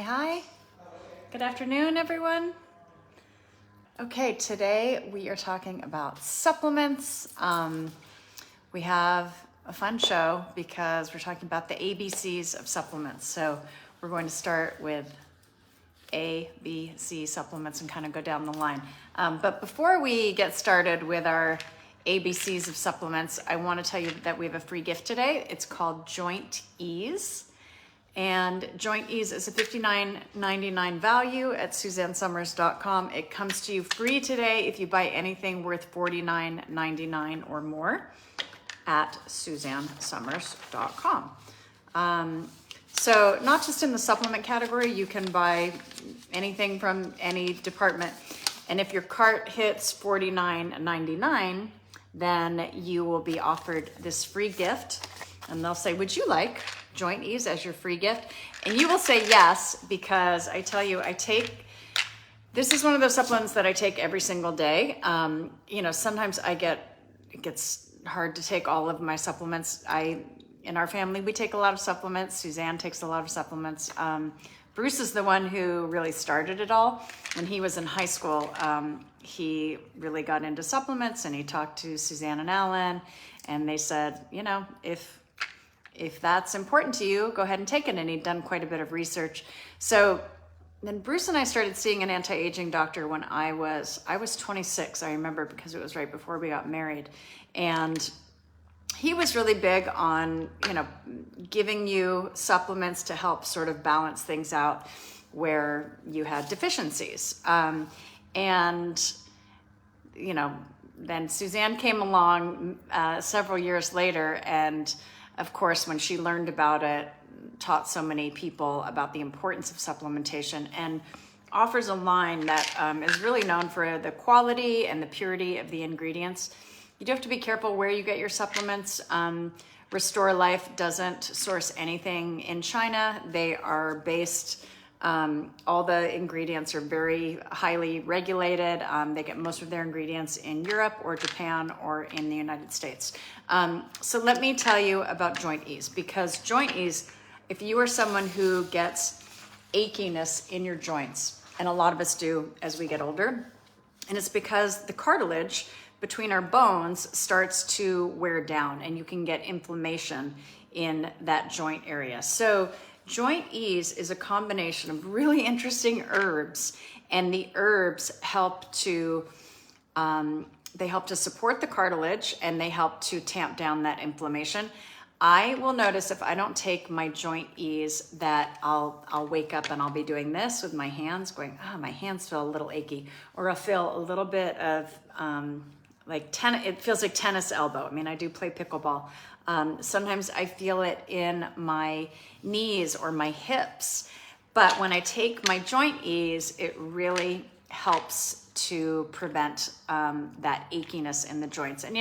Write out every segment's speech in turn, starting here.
Hi. Good afternoon, everyone. Okay, today we are talking about supplements. We have a fun show because we're talking about the ABCs of supplements. So we're going to start with A, B, C supplements and kind of go down the line. But before we get started with our ABCs of supplements, I want to tell you that we have a free gift today. It's called Joint Ease. And Joint Ease is a $59.99 value at SuzanneSummers.com. It comes to you free today if you buy anything worth $49.99 or more at SuzanneSummers.com. So not just in the supplement category, you can buy anything from any department. And if your cart hits $49.99, then you will be offered this free gift. And they'll say, would you like Joint Ease as your free gift? And you will say yes, because I tell you, this is one of those supplements that I take every single day. Sometimes it gets hard to take all of my supplements. In our family, we take a lot of supplements. Suzanne takes a lot of supplements. Bruce is the one who really started it all. When he was in high school, he really got into supplements, and he talked to Suzanne and Alan, and they said, if that's important to you, go ahead and take it. And he'd done quite a bit of research. So then Bruce and I started seeing an anti-aging doctor when I was 26, I remember, because it was right before we got married. And he was really big on, giving you supplements to help sort of balance things out where you had deficiencies. Then Suzanne came along several years later, and of course, when she learned about it, taught so many people about the importance of supplementation, and offers a line that is really known for the quality and the purity of the ingredients. You do have to be careful where you get your supplements. Restore Life doesn't source anything in China. They are based, all the ingredients are very highly regulated. They get most of their ingredients in Europe or Japan or in the United States. So let me tell you about Joint Ease, because Joint Ease, if you are someone who gets achiness in your joints, and a lot of us do as we get older, and it's because the cartilage between our bones starts to wear down, and you can get inflammation in that joint area. So Joint Ease is a combination of really interesting herbs, and the herbs help to support the cartilage, and they help to tamp down that inflammation. I will notice if I don't take my Joint Ease that I'll wake up and I'll be doing this with my hands, going, my hands feel a little achy, or I'll feel a little bit of it feels like tennis elbow. I mean, I do play pickleball. Sometimes I feel it in my knees or my hips. But when I take my Joint Ease, it really helps to prevent that achiness in the joints. And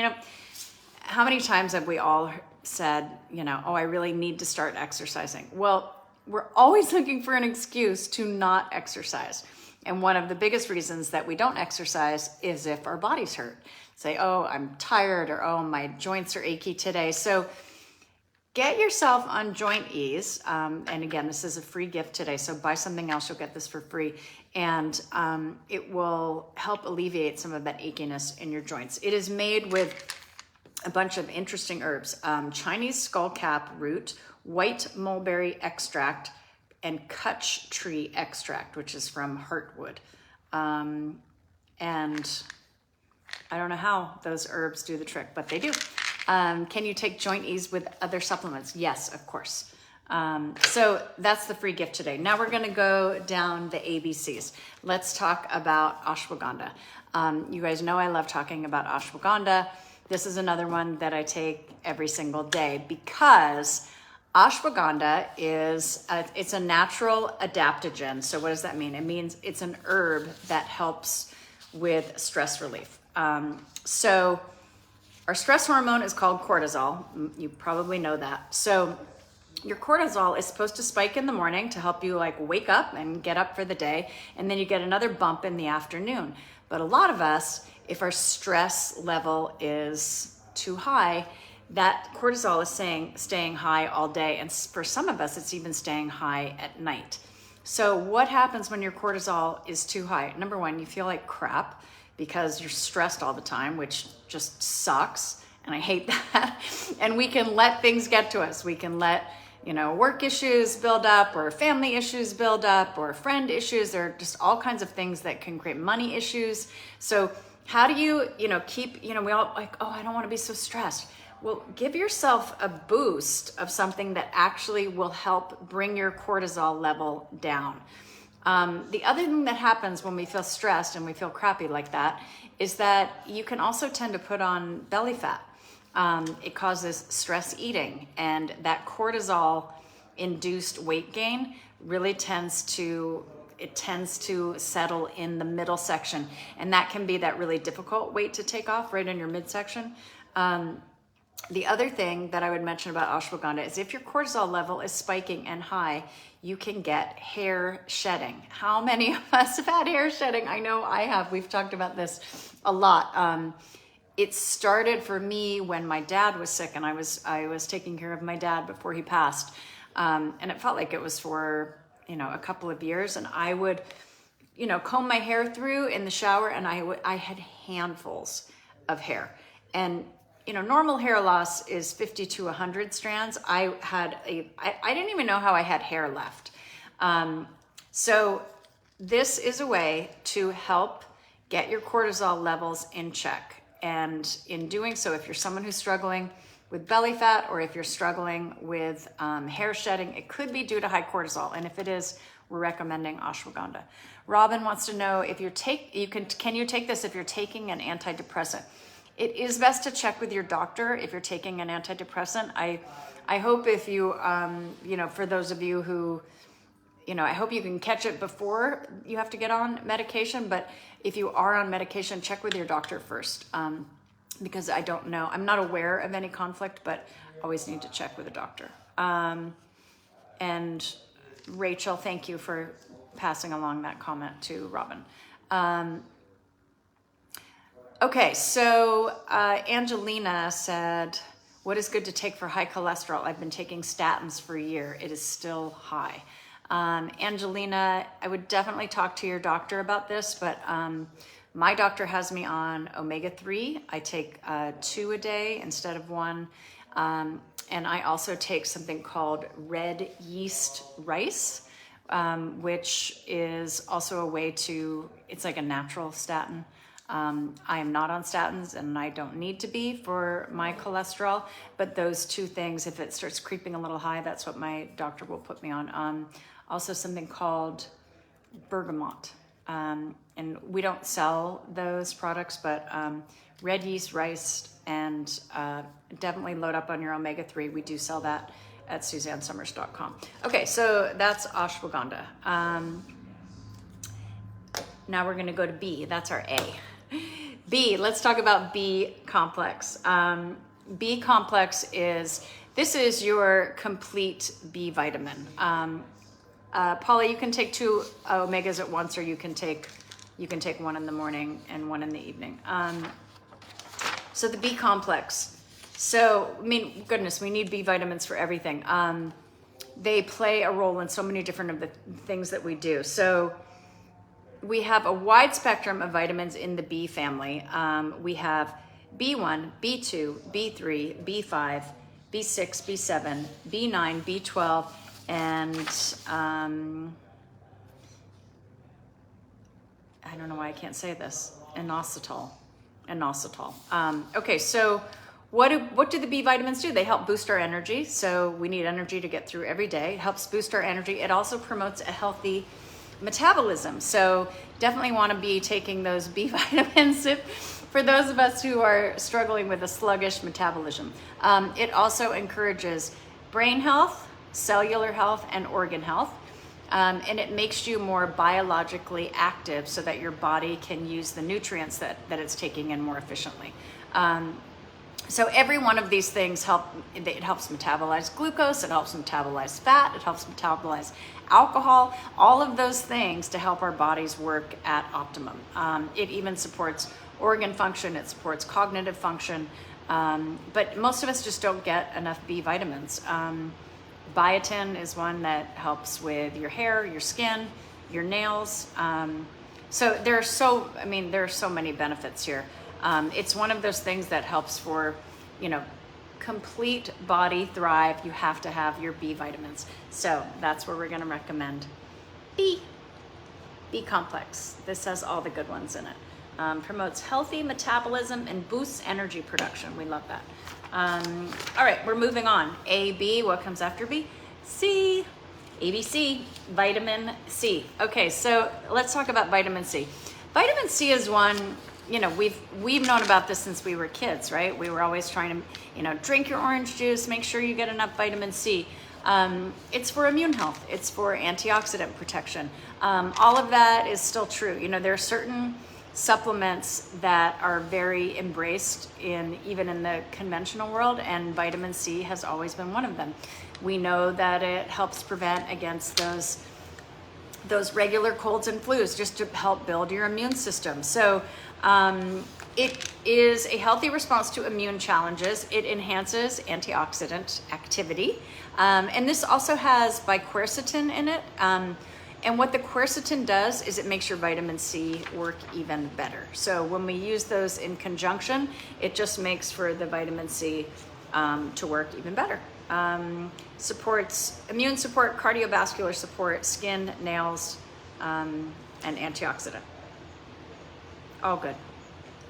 how many times have we all said, I really need to start exercising? Well, we're always looking for an excuse to not exercise. And one of the biggest reasons that we don't exercise is if our bodies hurt. Say, I'm tired, or my joints are achy today. So get yourself on Joint Ease. And again, this is a free gift today. So buy something else, you'll get this for free. And it will help alleviate some of that achiness in your joints. It is made with a bunch of interesting herbs. Chinese skullcap root, white mulberry extract, and kutch tree extract, which is from heartwood. And I don't know how those herbs do the trick, but they do. Can you take Joint Ease with other supplements? Yes, of course. So that's the free gift today. Now we're going to go down the ABCs. Let's talk about ashwagandha. You guys know I love talking about ashwagandha. This is another one that I take every single day, because ashwagandha it's a natural adaptogen. So what does that mean? It means it's an herb that helps with stress relief. So our stress hormone is called cortisol. You probably know that. So your cortisol is supposed to spike in the morning to help you wake up and get up for the day. And then you get another bump in the afternoon. But a lot of us, if our stress level is too high, that cortisol is staying high all day. And for some of us, it's even staying high at night. So what happens when your cortisol is too high? Number one, you feel like crap because you're stressed all the time, which just sucks. And I hate that. And we can let things get to us. We can let, work issues build up, or family issues build up, or friend issues. There are just all kinds of things that can create money issues. So how do you, keep, we all like, oh, I don't want to be so stressed. Well, give yourself a boost of something that actually will help bring your cortisol level down. The other thing that happens when we feel stressed and we feel crappy like that is that you can also tend to put on belly fat. It causes stress eating, and that cortisol induced weight gain really tends to settle in the middle section, and that can be that really difficult weight to take off right in your midsection. The other thing that I would mention about ashwagandha is if your cortisol level is spiking and high, you can get hair shedding. How many of us have had hair shedding? I know I have. We've talked about this a lot. It started for me when my dad was sick, and I was taking care of my dad before he passed. And it felt like it was for, a couple of years, and I would, comb my hair through in the shower, and I had handfuls of hair. And normal hair loss is 50 to 100 strands. I didn't even know how I had hair left. So this is a way to help get your cortisol levels in check. And in doing so, if you're someone who's struggling with belly fat, or if you're struggling with hair shedding, it could be due to high cortisol. And if it is, we're recommending ashwagandha. Robin wants to know if can you take this if you're taking an antidepressant? It is best to check with your doctor if you're taking an antidepressant. I hope if you, for those of you who, I hope you can catch it before you have to get on medication. But if you are on medication, check with your doctor first, because I don't know. I'm not aware of any conflict, but always need to check with a doctor. And Rachel, thank you for passing along that comment to Robin. Okay, so Angelina said, what is good to take for high cholesterol? I've been taking statins for a year. It is still high. Angelina, I would definitely talk to your doctor about this, but my doctor has me on omega-3. I take 2 a day instead of 1. And I also take something called red yeast rice, which is also a way it's like a natural statin. I am not on statins, and I don't need to be for my cholesterol, but those two things, if it starts creeping a little high, that's what my doctor will put me on. Also something called bergamot. And we don't sell those products, but red yeast rice, and definitely load up on your omega-3. We do sell that at SuzanneSummers.com. Okay, so that's ashwagandha. Now we're gonna go to B, that's our A. B, let's talk about B complex. B complex this is your complete B vitamin. Paula, you can take 2 omegas at once, or you can take 1 in the morning and 1 in the evening. So the B complex. So, goodness, we need B vitamins for everything. They play a role in so many different of the things that we do. So we have a wide spectrum of vitamins in the B family. We have B1, B2, B3, B5, B6, B7, B9, B12, and I don't know why I can't say this, inositol. Okay, so what do the B vitamins do? They help boost our energy. So we need energy to get through every day. It helps boost our energy. It also promotes a healthy metabolism. So definitely want to be taking those B vitamins for those of us who are struggling with a sluggish metabolism. It also encourages brain health, cellular health, and organ health. And it makes you more biologically active so that your body can use the nutrients that it's taking in more efficiently. So every one of these things it helps metabolize glucose, it helps metabolize fat, it helps metabolize alcohol, all of those things to help our bodies work at optimum. It even supports organ function, it supports cognitive function, but most of us just don't get enough B vitamins. Biotin is one that helps with your hair, your skin, your nails. So there are so many benefits here. It's one of those things that helps for, complete body thrive. You have to have your B vitamins. So that's where we're going to recommend B complex. This has all the good ones in it. Promotes healthy metabolism and boosts energy production. We love that. All right, we're moving on. A, B, what comes after B? C, ABC, vitamin C. Okay, so let's talk about vitamin C. Vitamin C is one, we've known about this since we were kids, right? We were always trying to, drink your orange juice, make sure you get enough vitamin C. It's for immune health. It's for antioxidant protection. All of that is still true. There are certain supplements that are very embraced even in the conventional world, and vitamin C has always been one of them. We know that it helps prevent against those regular colds and flus, just to help build your immune system. So it is a healthy response to immune challenges. It enhances antioxidant activity. And this also has quercetin in it. And what the quercetin does is it makes your vitamin C work even better. So when we use those in conjunction, it just makes for the vitamin C to work even better. Supports immune support, cardiovascular support, skin, nails, and antioxidant. All good.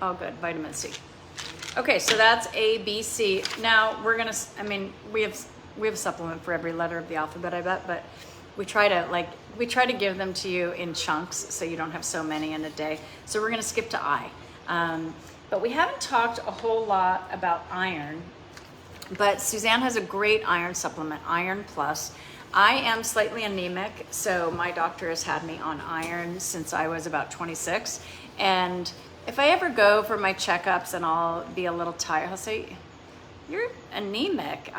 All good. Vitamin C. Okay, so that's A, B, C. Now we're gonna. We have a supplement for every letter of the alphabet, I bet, but we try to give them to you in chunks so you don't have so many in a day. So we're gonna skip to I. But we haven't talked a whole lot about iron. But Suzanne has a great iron supplement, Iron Plus. I am slightly anemic, so my doctor has had me on iron since I was about 26. And if I ever go for my checkups and I'll be a little tired, he'll say, "You're anemic.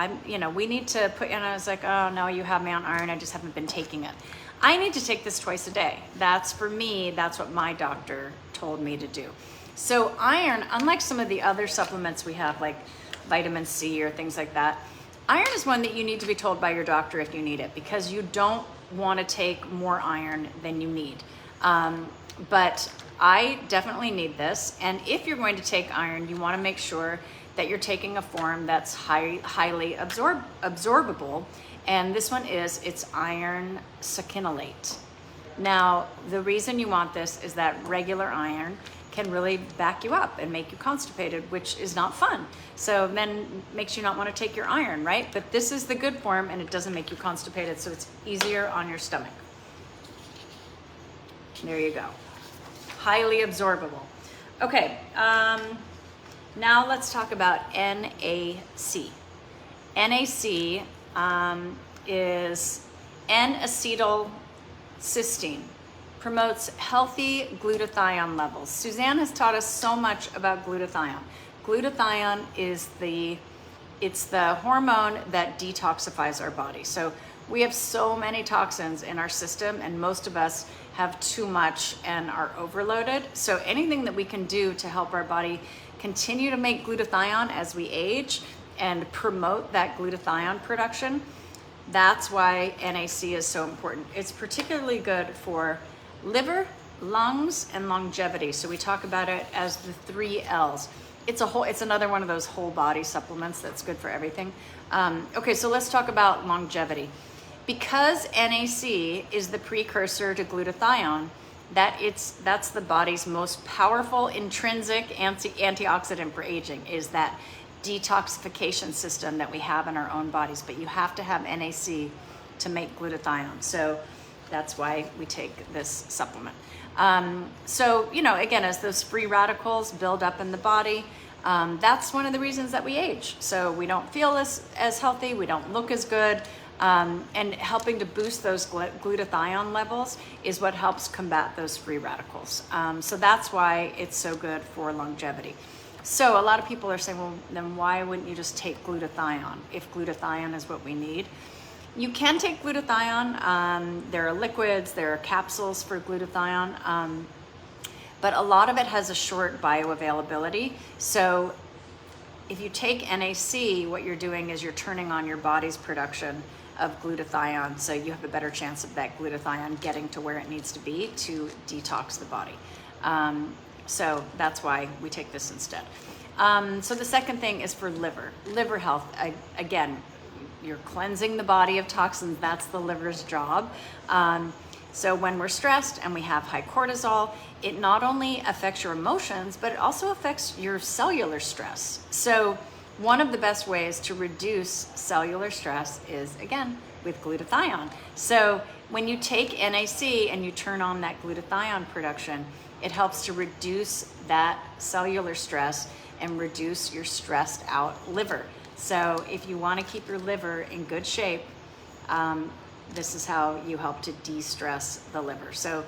We need to put you." And I was like, "Oh no, you have me on iron. I just haven't been taking it. I need to take this twice a day." That's for me. That's what my doctor told me to do. So iron, unlike some of the other supplements we have, like vitamin C or things like that, iron is one that you need to be told by your doctor if you need it, because you don't want to take more iron than you need. But I definitely need this. And if you're going to take iron, you want to make sure that you're taking a form that's highly absorbable. And this one it's iron succinylate. Now, the reason you want this is that regular iron can really back you up and make you constipated, which is not fun. So then makes you not want to take your iron, right? But this is the good form, and it doesn't make you constipated, so it's easier on your stomach. There you go. Highly absorbable. Okay, now let's talk about NAC. NAC is N-acetylcysteine. Promotes healthy glutathione levels. Suzanne has taught us so much about glutathione. Glutathione is the hormone that detoxifies our body. So we have so many toxins in our system, and most of us have too much and are overloaded. So anything that we can do to help our body continue to make glutathione as we age and promote that glutathione production, that's why NAC is so important. It's particularly good for liver, lungs, and longevity. So we talk about it as the 3 L's. It's another one of those whole body supplements that's good for everything. Okay, so let's talk about longevity. Because NAC is the precursor to glutathione, that's the body's most powerful intrinsic antioxidant for aging, is that detoxification system that we have in our own bodies. But you have to have NAC to make glutathione. So that's why we take this supplement. So, again, as those free radicals build up in the body, that's one of the reasons that we age. So we don't feel as healthy, we don't look as good, and helping to boost those glutathione levels is what helps combat those free radicals. So that's why it's so good for longevity. So a lot of people are saying, well, then why wouldn't you just take glutathione if glutathione is what we need? You can take glutathione. There are liquids, there are capsules for glutathione, but a lot of it has a short bioavailability. So if you take NAC, what you're doing is you're turning on your body's production of glutathione, so you have a better chance of that glutathione getting to where it needs to be to detox the body. So that's why we take this instead. So the second thing is for liver health. Again, you're cleansing the body of toxins. That's the liver's job. So when we're stressed and we have high cortisol, it not only affects your emotions, but it also affects your cellular stress. So one of the best ways to reduce cellular stress is, again, with glutathione. So when you take NAC and you turn on that glutathione production, it helps to reduce that cellular stress and reduce your stressed out liver. So if you want to keep your liver in good shape, this is how you help to de-stress the liver. So,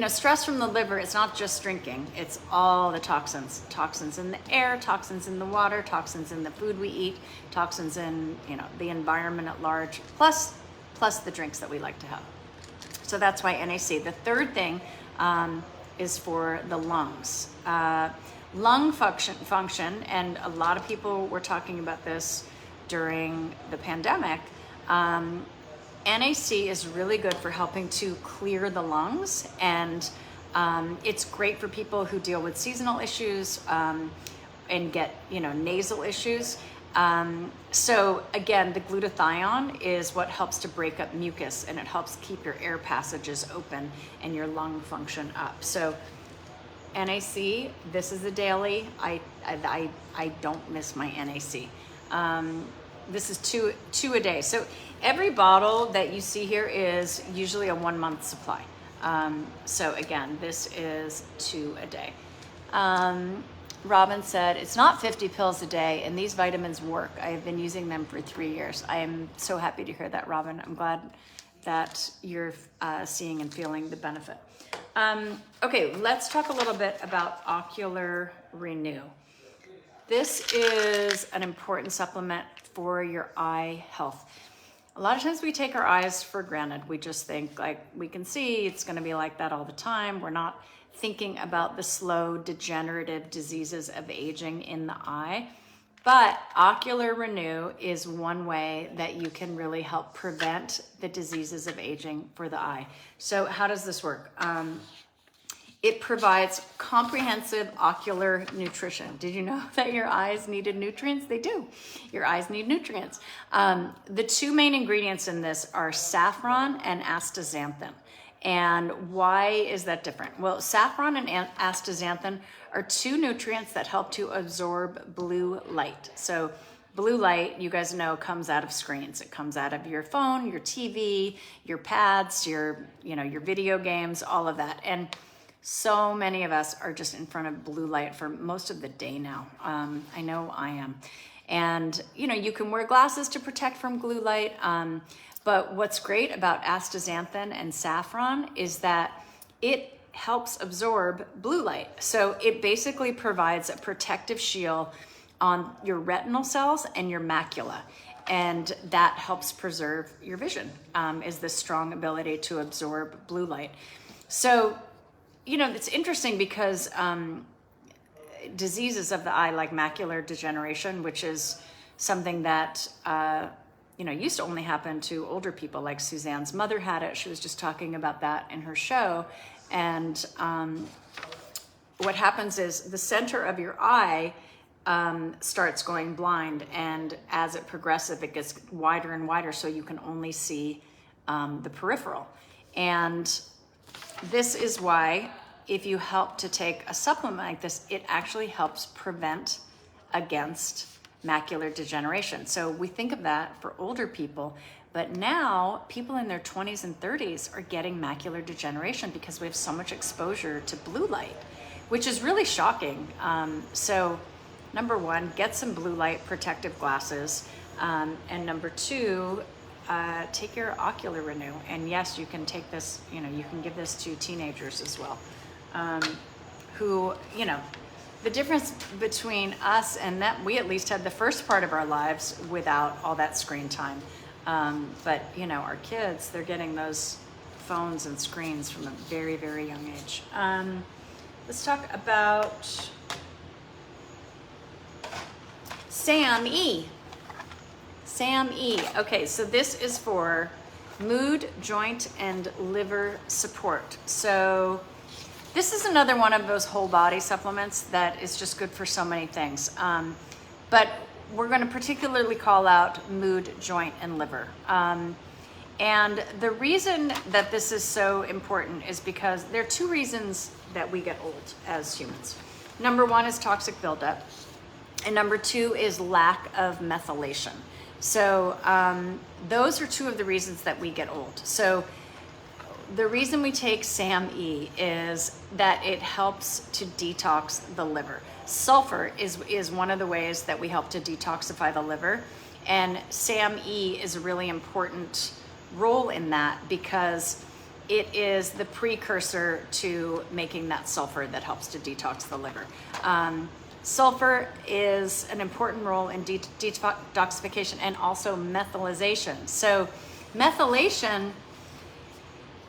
stress from the liver, it's not just drinking, it's all the toxins. Toxins in the air, toxins in the water, toxins in the food we eat, toxins in, the environment at large, plus the drinks that we like to have. So that's why NAC. The third thing is for the lungs. Lung function, and a lot of people were talking about this during the pandemic. NAC is really good for helping to clear the lungs, and it's great for people who deal with seasonal issues and get nasal issues. So again, the glutathione is what helps to break up mucus, and it helps keep your air passages open and your lung function up. So NAC, this is a daily. I don't miss my NAC. This is two a day. So every bottle that you see here is usually a 1 month supply. So again, this is 2 a day. Robin said, it's not 50 pills a day, and these vitamins work. I have been using them for 3 years. I am so happy to hear that, Robin. I'm glad that you're seeing and feeling the benefit. Okay, let's talk a little bit about Ocular Renew. This is an important supplement for your eye health. A lot of times we take our eyes for granted. We just think like we can see it's going to be like that all the time. We're not thinking about the slow degenerative diseases of aging in the eye. But Ocular Renew is one way that you can really help prevent the diseases of aging for the eye. So how does this work? It provides comprehensive ocular nutrition. Did you know that your eyes needed nutrients? They do. Your eyes need nutrients. The two main ingredients in this are saffron and astaxanthin. And why is that different? Well, saffron and astaxanthin are two nutrients that help to absorb blue light. So blue light, you guys know, comes out of screens. It comes out of your phone, your TV, your pads, your video games, all of that. And so many of us are just in front of blue light for most of the day now. I know I am. And, you can wear glasses to protect from blue light. But what's great about astaxanthin and saffron is that it helps absorb blue light. So it basically provides a protective shield on your retinal cells and your macula. And that helps preserve your vision, is the strong ability to absorb blue light. So, it's interesting because diseases of the eye like macular degeneration, which is something that, used to only happen to older people, like Suzanne's mother had it. She was just talking about that in her show. And what happens is the center of your eye starts going blind. And as it progresses, it gets wider and wider, so you can only see the peripheral. And this is why if you help to take a supplement like this, it actually helps prevent against macular degeneration. So we think of that for older people, but now people in their 20s and 30s are getting macular degeneration because we have so much exposure to blue light, which is really shocking. So number one, get some blue light protective glasses. And number two, take your Ocular Renew. And yes, you can take this, you can give this to teenagers as well, who, the difference between us and that, we at least had the first part of our lives without all that screen time. But, our kids, they're getting those phones and screens from a very, very young age. Let's talk about Sam E. SAM-E. Okay, so this is for mood, joint, and liver support. So this is another one of those whole body supplements that is just good for so many things. But we're going to particularly call out mood, joint, and liver. And the reason that this is so important is because there are two reasons that we get old as humans. Number one is toxic buildup, and number two is lack of methylation. So those are two of the reasons that we get old. So the reason we take SAM-E is that it helps to detox the liver. Sulfur is one of the ways that we help to detoxify the liver, and SAM-E is a really important role in that because it is the precursor to making that sulfur that helps to detox the liver. Sulfur is an important role in detoxification and also methylation. So methylation,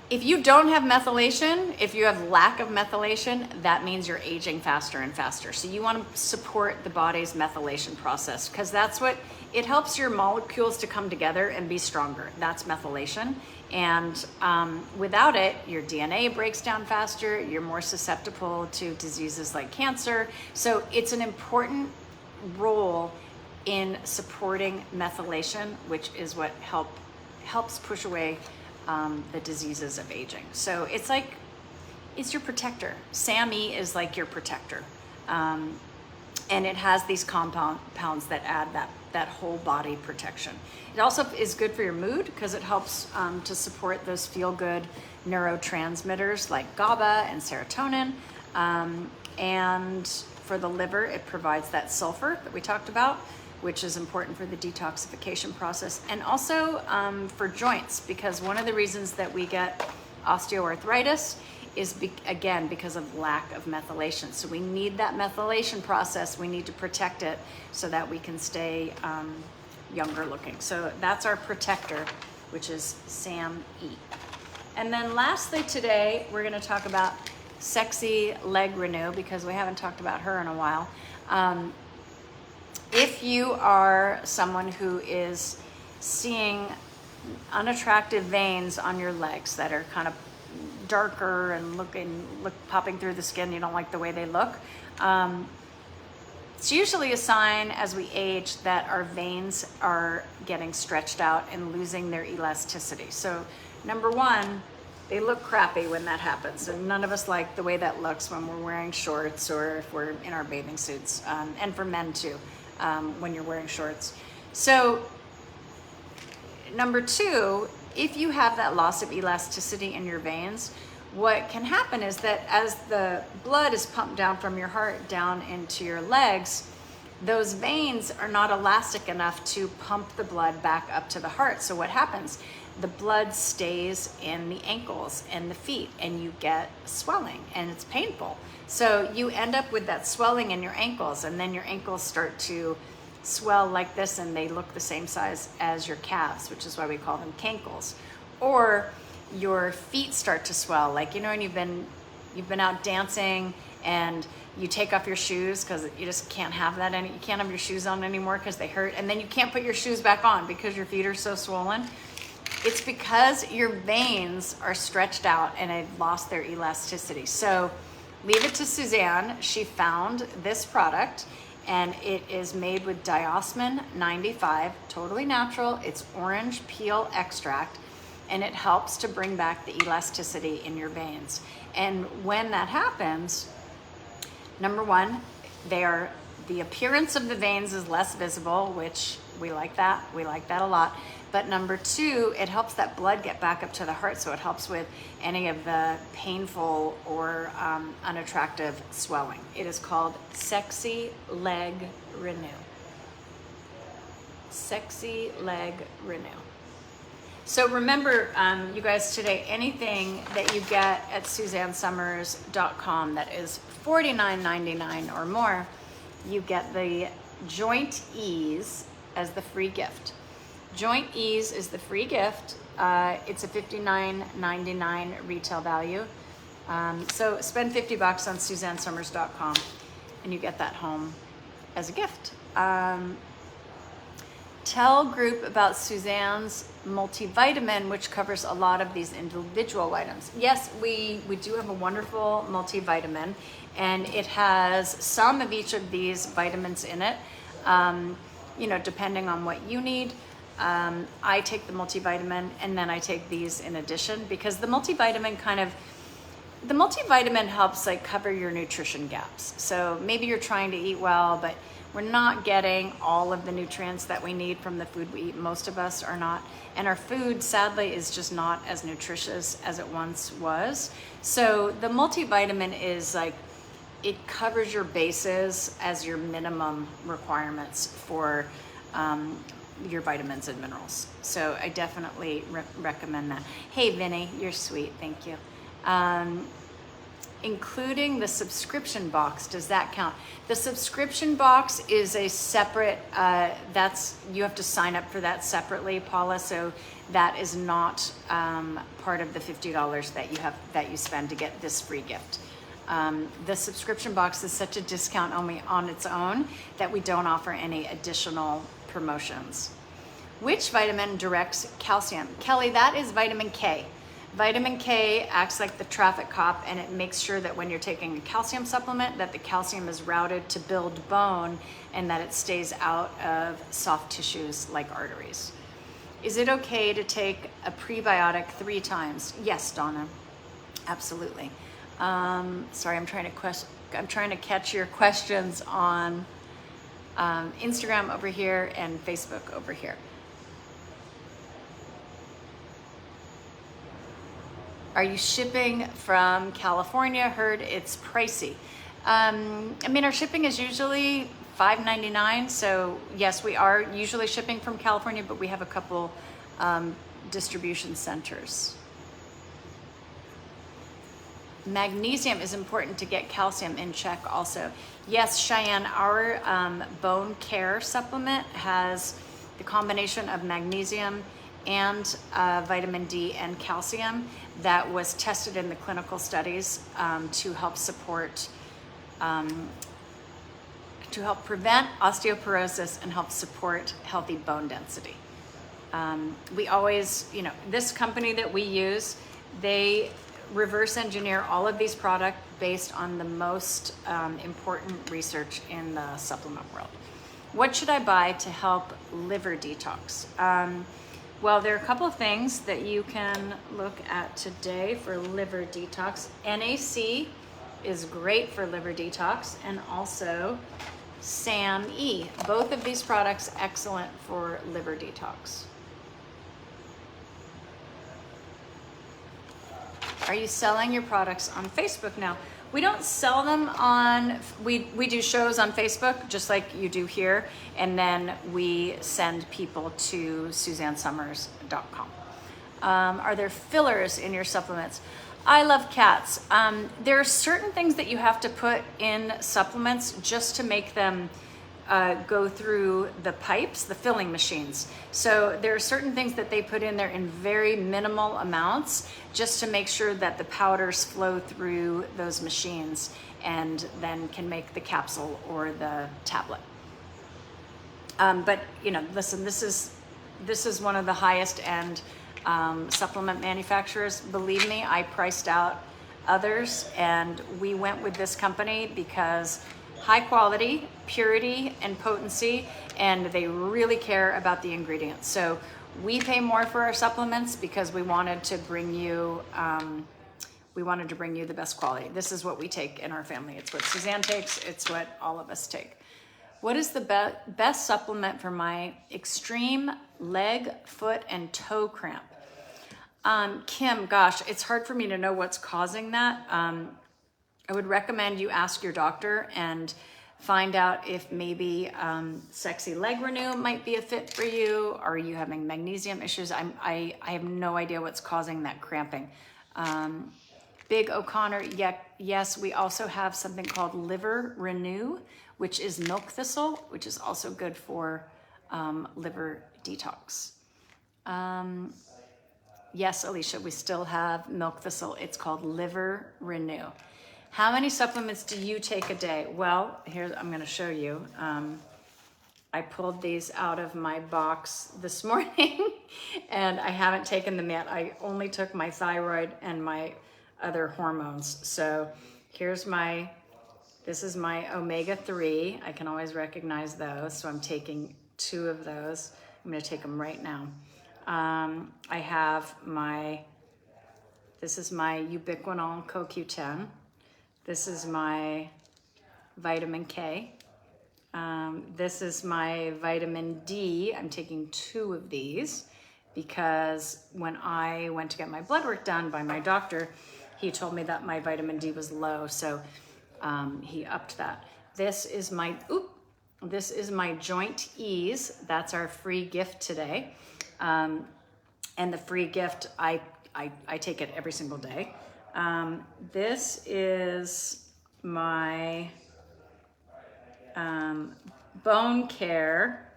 if you don't have methylation, if you have lack of methylation, that means you're aging faster and faster. So you want to support the body's methylation process because that's what, it helps your molecules to come together and be stronger. That's methylation. And without it, your DNA breaks down faster, you're more susceptible to diseases like cancer. So it's an important role in supporting methylation, which is what helps push away the diseases of aging. So it's like, it's your protector. SAM-E is like your protector. And it has these compounds that add that whole body protection. It also is good for your mood because it helps to support those feel-good neurotransmitters like GABA and serotonin. And for the liver, it provides that sulfur that we talked about, which is important for the detoxification process. And also for joints, because one of the reasons that we get osteoarthritis is again because of lack of methylation. So we need that methylation process. We need to protect it so that we can stay younger looking. So that's our protector, which is SAM-E. And then lastly today, we're gonna talk about Sexy Leg Renew because we haven't talked about her in a while. If you are someone who is seeing unattractive veins on your legs that are kind of darker and popping through the skin, you don't like the way they look, it's usually a sign as we age that our veins are getting stretched out and losing their elasticity. So number one, they look crappy when that happens, and none of us like the way that looks when we're wearing shorts or if we're in our bathing suits, and for men too, when you're wearing shorts. So number two, if you have that loss of elasticity in your veins, what can happen is that as the blood is pumped down from your heart down into your legs, those veins are not elastic enough to pump the blood back up to the heart. So what happens? The blood stays in the ankles and the feet, and you get swelling, and it's painful. So you end up with that swelling in your ankles, and then your ankles start to swell like this, and they look the same size as your calves, which is why we call them cankles. Or your feet start to swell, like, you know, and you've been out dancing and you take off your shoes because you just can't have that you can't have your shoes on anymore because they hurt, and then you can't put your shoes back on because your feet are so swollen. It's because your veins are stretched out and have lost their elasticity. So leave it to Suzanne. She found this product, and it is made with Diosmin 95, totally natural. It's orange peel extract, and it helps to bring back the elasticity in your veins. And when that happens, number one, the appearance of the veins is less visible, which we like that. We like that a lot. But number two, it helps that blood get back up to the heart, so it helps with any of the painful or unattractive swelling. It is called Sexy Leg Renew. Sexy Leg Renew. So remember, you guys, today, anything that you get at SuzanneSummers.com that is $49.99 or more, you get the Joint Ease as the free gift. Joint Ease is the free gift. It's a $59.99 retail value. So spend $50 on SuzanneSummers.com and you get that home as a gift. Tell group about Suzanne's multivitamin, which covers a lot of these individual vitamins. Yes, we do have a wonderful multivitamin, and it has some of each of these vitamins in it, you know, depending on what you need. I take the multivitamin, and then I take these in addition, because the multivitamin helps like cover your nutrition gaps. So maybe you're trying to eat well, but we're not getting all of the nutrients that we need from the food we eat. Most of us are not. And our food, sadly, is just not as nutritious as it once was. So the multivitamin is like, it covers your bases as your minimum requirements for your vitamins and minerals. So I definitely recommend that. Hey, Vinny, you're sweet. Thank you. Including the subscription box, does that count? The subscription box is a separate, you have to sign up for that separately, Paula, so that is not part of the $50 that you spend to get this free gift. The subscription box is such a discount only on its own that we don't offer any additional promotions. Which vitamin directs calcium? Kelly, that is vitamin K. Vitamin K acts like the traffic cop, and it makes sure that when you're taking a calcium supplement, that the calcium is routed to build bone and that it stays out of soft tissues like arteries. Is it okay to take a prebiotic 3 times? Yes, Donna, absolutely. Sorry, I'm trying to catch your questions on Instagram over here and Facebook over here. Are you shipping from California? Heard it's pricey. I mean, our shipping is usually $5.99. So yes, we are usually shipping from California, but we have a couple distribution centers. Magnesium is important to get calcium in check also. Yes, Cheyenne, our bone care supplement has the combination of magnesium and vitamin D and calcium that was tested in the clinical studies to help prevent osteoporosis and help support healthy bone density. We always, you know, this company that we use, they reverse engineer all of these products based on the most important research in the supplement world. What should I buy to help liver detox? Well, there are a couple of things that you can look at today for liver detox. NAC is great for liver detox, and also SAMe. Both of these products excellent for liver detox. Are you selling your products on Facebook now? We don't sell them on, we do shows on Facebook, just like you do here, and then we send people to SuzanneSummers.com. Are there fillers in your supplements? I love cats. There are certain things that you have to put in supplements just to make them go through the pipes, the filling machines. So there are certain things that they put in there in very minimal amounts just to make sure that the powders flow through those machines and then can make the capsule or the tablet. But you know, listen, this is one of the highest end supplement manufacturers. Believe me, I priced out others, and we went with this company because high quality, purity, and potency, and they really care about the ingredients. So we pay more for our supplements because we wanted to bring you the best quality. This is what we take in our family. It's what Suzanne takes. It's what all of us take. What is the best supplement for my extreme leg, foot, and toe cramp? Kim, gosh, it's hard for me to know what's causing that. I would recommend you ask your doctor and find out if maybe Sexy Leg Renew might be a fit for you. Are you having magnesium issues? I have no idea what's causing that cramping. Big O'Connor, yes, we also have something called Liver Renew, which is milk thistle, which is also good for liver detox. Yes, Alicia, we still have milk thistle. It's called Liver Renew. How many supplements do you take a day? Well, here, I'm going to show you. I pulled these out of my box this morning and I haven't taken them yet. I only took my thyroid and my other hormones. So here's this is my omega-3. I can always recognize those. So I'm taking 2 of those. I'm gonna take them right now. I have this is my ubiquinol CoQ10. This is my vitamin K. This is my vitamin D. I'm taking 2 of these because when I went to get my blood work done by my doctor, he told me that my vitamin D was low, so he upped that. This is my Joint Ease. That's our free gift today. And the free gift, I take it every single day. This is my bone care,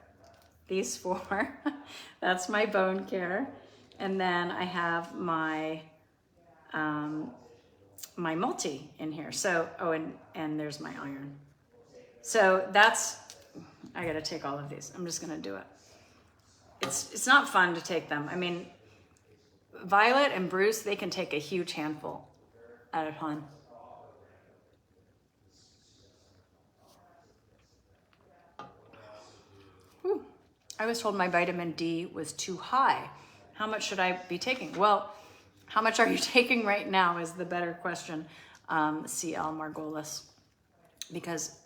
these 4. That's my bone care. And then I have my my multi in here. So, and there's my iron. So I gotta take all of these. I'm just gonna do it. It's not fun to take them. I mean, Violet and Bruce, they can take a huge handful at a time. I was told my vitamin D was too high. How much should I be taking? Well, how much are you taking right now is the better question, CL Margolis. Because,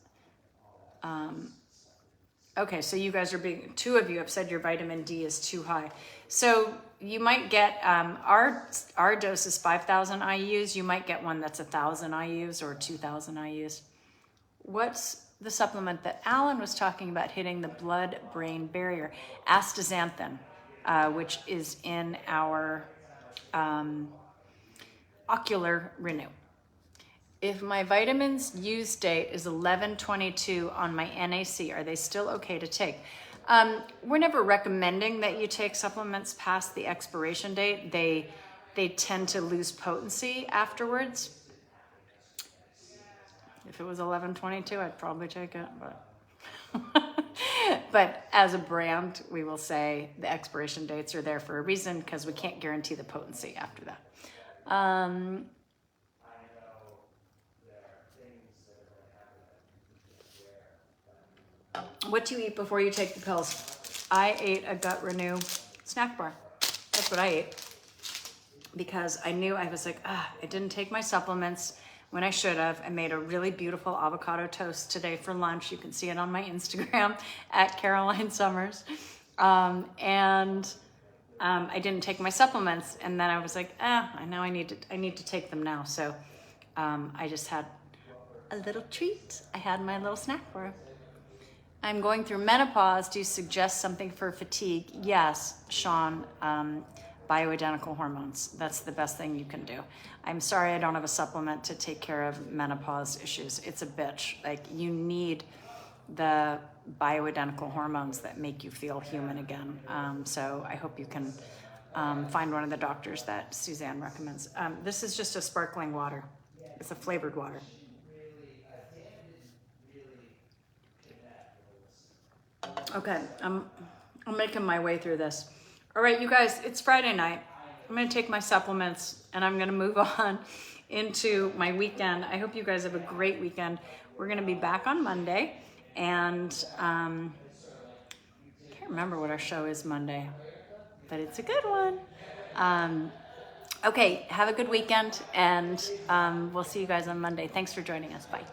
okay, so you guys are 2 of you have said your vitamin D is too high. So you might get, our dose is 5,000 IUs. You might get one that's 1,000 IUs or 2,000 IUs. What's the supplement that Alan was talking about hitting the blood-brain barrier? Astaxanthin, which is in our Ocular Renew. If my vitamins use date is 11/22 on my NAC, are they still okay to take? We're never recommending that you take supplements past the expiration date. They tend to lose potency afterwards. If it was 11/22, I'd probably take it, but as a brand, we will say the expiration dates are there for a reason because we can't guarantee the potency after that. What do you eat before you take the pills? I ate a Gut Renew snack bar. That's what I ate because I knew I was like, I didn't take my supplements when I should have. I made a really beautiful avocado toast today for lunch. You can see it on my Instagram at Caroline Summers. I didn't take my supplements, and then I was like, I know I need to take them now. So I just had a little treat. I had my little snack bar. I'm going through menopause. Do you suggest something for fatigue? Yes, Sean. Bioidentical hormones. That's the best thing you can do. I'm sorry I don't have a supplement to take care of menopause issues. It's a bitch. Like, you need the bioidentical hormones that make you feel human again. So I hope you can find one of the doctors that Suzanne recommends. This is just a sparkling water. It's a flavored water. Okay, I'm making my way through this. All right, you guys, it's Friday night. I'm gonna take my supplements and I'm gonna move on into my weekend. I hope you guys have a great weekend. We're gonna be back on Monday, and I can't remember what our show is Monday, but it's a good one. Okay, have a good weekend, and we'll see you guys on Monday. Thanks for joining us. Bye.